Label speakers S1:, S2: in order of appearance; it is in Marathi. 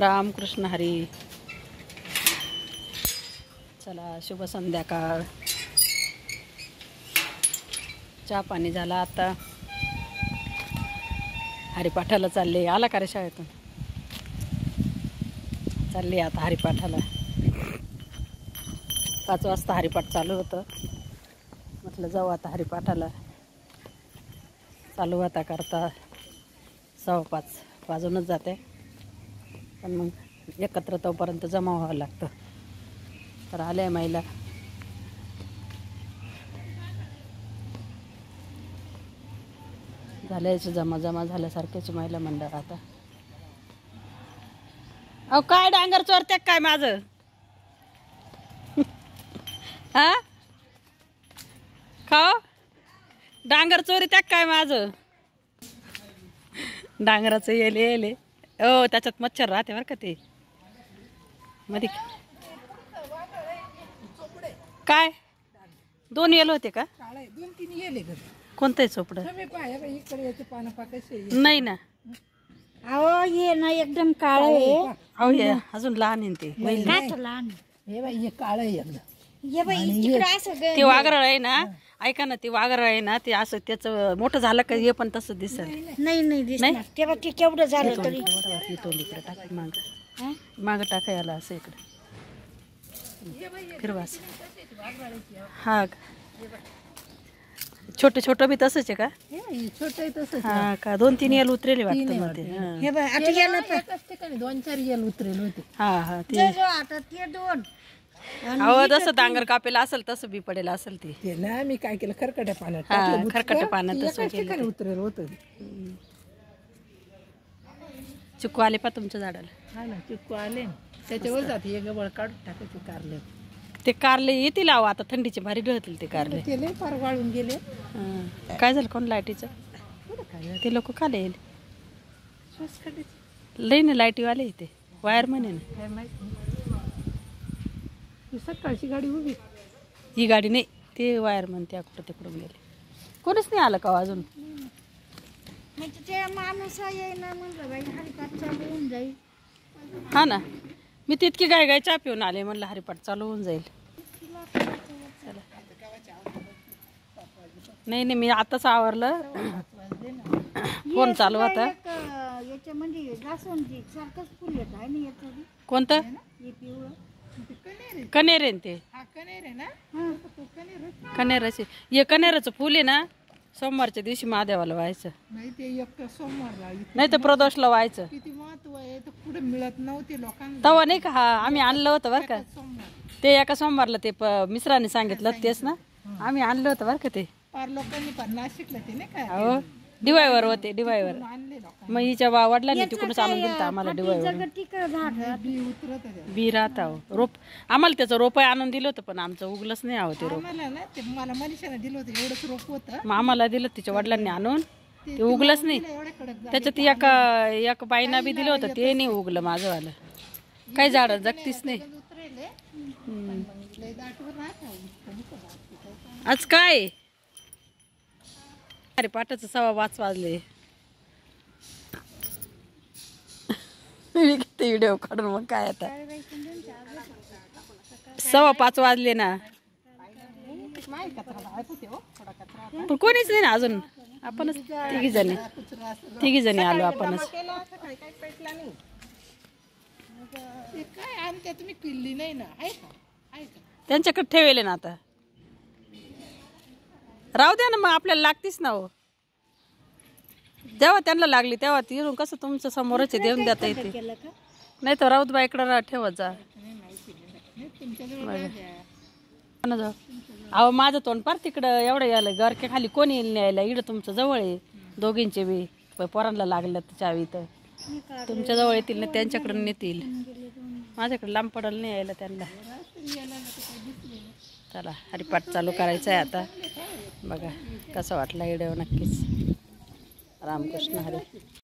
S1: रामकृष्ण हरी. चला शुभ संध्याकाळ. चहा पाणी झाला. आता हरिपाठाला चालले. आला का रे शाळेतून? चालले आता हरिपाठाला. 5 वाजता हरिपाठ चालू होतं. म्हटलं जाऊ आता हरिपाठाला. चालू आता करता 5:15 वाजूनच जाते. पण मग एकत्र तोपर्यंत जमा व्हावं लागतं. तर आल्या महिला. झाल्याची जमा झाल्यासारख्याची महिला मंडळ आता. अहो काय डांगर चोरते काय माझं? हा खाओ डांगर चोरी त्या काय माझं? डांगराचं येले ओ त्याच्यात मच्छर राहते बरं का. ते मध्ये काय 2 येल होते का?
S2: 2-3 येले.
S1: कोणतं आहे चोपडं? नाही ना.
S2: अहो ये ना एकदम काळ आहे.
S1: अहो हे अजून लहान आहे ते.
S2: लहान हे बाई हे काळ आहे एकदम. ये बाई इकडे असं
S1: ते वाघरळ आहे ना. ऐका ना ते वाघरळ आहे ना. ते असं त्याचं मोठं झालं का हे पण तसं दिसत
S2: नाही दिसणार. तेव्हा ते केवढं झालं तरी
S1: तोंड इकडे टाक. माग टाका याला असं इकडे फिरवा. हा छोटे छोटं बी तसंच आहे का?
S2: छोट आहे तसं.
S1: हा का 2-3 येल उतरेले वाटतं मध्ये.
S2: हे बाई आता याला 2-4 येल उतरेल होते.
S1: हा ते
S2: आता ते 2.
S1: अहो जसं डांगर कापेला असेल तसं बी पडेल असेल ते
S2: ना. मी काय केलं खरकट्या पाण्यात
S1: खरकट पाण्यात
S2: तसं उतरेल होतं.
S1: चिक्कू आले पा तुमच्या झाडाला?
S2: हा ना चिक्कू आले. त्याच्यावर जाते हे गबळ काढून टाकायचे कारले.
S1: ते कारले येतील आहो आता. थंडीचे भारी ढळतील ते कारले.
S2: केले फार वाळून गेले.
S1: काय झालं कोण लाईटीचं? ते लोक का येईल लई ना लाईटीवाले येते. वायर म्हणे ना.
S2: सकाळची गाडी उभी.
S1: ही गाडी नाही. ते वायर म्हणते कुठं तिकडून गेले. कोणीच नाही आलं का अजून?
S2: ते माणूस येईना म्हणलं बाई हरिपाठ चालू होऊन जाईल.
S1: हा ना. मी तितकी गाय चहा पिऊन आले. म्हणलं हरिपाठ चालू होऊन जाईल. नाही मी आताच आवरलं. फोन चालू होता.
S2: याच्यामध्ये जास्वंदी सारखंच फुल येत आहे ना याचं.
S1: कोणतं? कनेर ते. कनेराचे हे कनेराचं फुल आहे ना. सोमवारच्या दिवशी महादेवाला व्हायचं.
S2: नाही ते एक सोमवारला
S1: नाही तर प्रदोषला व्हायचं.
S2: किती महत्व आहे. तर पुढे मिळत नव्हते लोकांना.
S1: तवा नाही का? हा आम्ही आणलं होतं बरं का. ते एका सोमवारला ते मिश्राने सांगितलं तेच ना. आम्ही आणलं होतं बरं का ते.
S2: फार लोकांनी पण नाशिकला ते नाही का
S1: हो डिवायवर होते. डिवायवर
S2: आणले लोक.
S1: मग हिच्या वडिलांनी तिकडूनच आणून दिलं आम्हाला डिवायवर.
S2: बी उतरत
S1: बी राहत आहो. रोप आम्हाला त्याचं रोप आणून दिलं होतं पण आमचं उगलंच नाही आहो ते रोप.
S2: आम्हाला ना ते मला मनीषाने दिलं होतं एवढंच रोप होतं.
S1: मग आम्हाला दिलं तिच्या वडिलांनी आणून. ते उगलंच नाही.
S2: एवढ्या कडक
S1: त्याच्यात एक बाईना बी दिलं होतं ते नाही उगलं माझंवालं. काही झाड जगतीच नाही.
S2: उतरेले. लय दाटवर राहत.
S1: आज काय अरे पाठाचं 5:15 वाजले. व्हिडिओ काढून मग काय आता 5:15 वाजले ना. पण कोणीच नाही ना अजून. आपणच तिघी जणी आलो आपणच.
S2: काय आणते तुम्ही किल्ली नाही ना.
S1: त्यांच्याकडे ठेवले ना आता. राहू द्या ना मग आपल्याला लागतीच ना हो. जेव्हा त्यांना लागली तेव्हा तिरून कसं तुमच्या समोरच देऊन देता येते. नाही तर राऊत बाईकडं ठेवत जा. जाऊ अहो माझं तोंड पार तिकडं एवढं यायला. गरके खाली कोणी येईल न्यायला. इकडं तुमचं जवळ आहे. दोघींचे बी पोरांना लागलं चावी तर तुमच्या जवळ येतील ना. त्यांच्याकडून नेतील. माझ्याकडे लांब पडलं नाही यायला त्यांना. चला हरिपाठ चालू करायचं आहे आता. बघा कसा वाटला व्हिडिओ नक्कीच. रामकृष्ण हरी.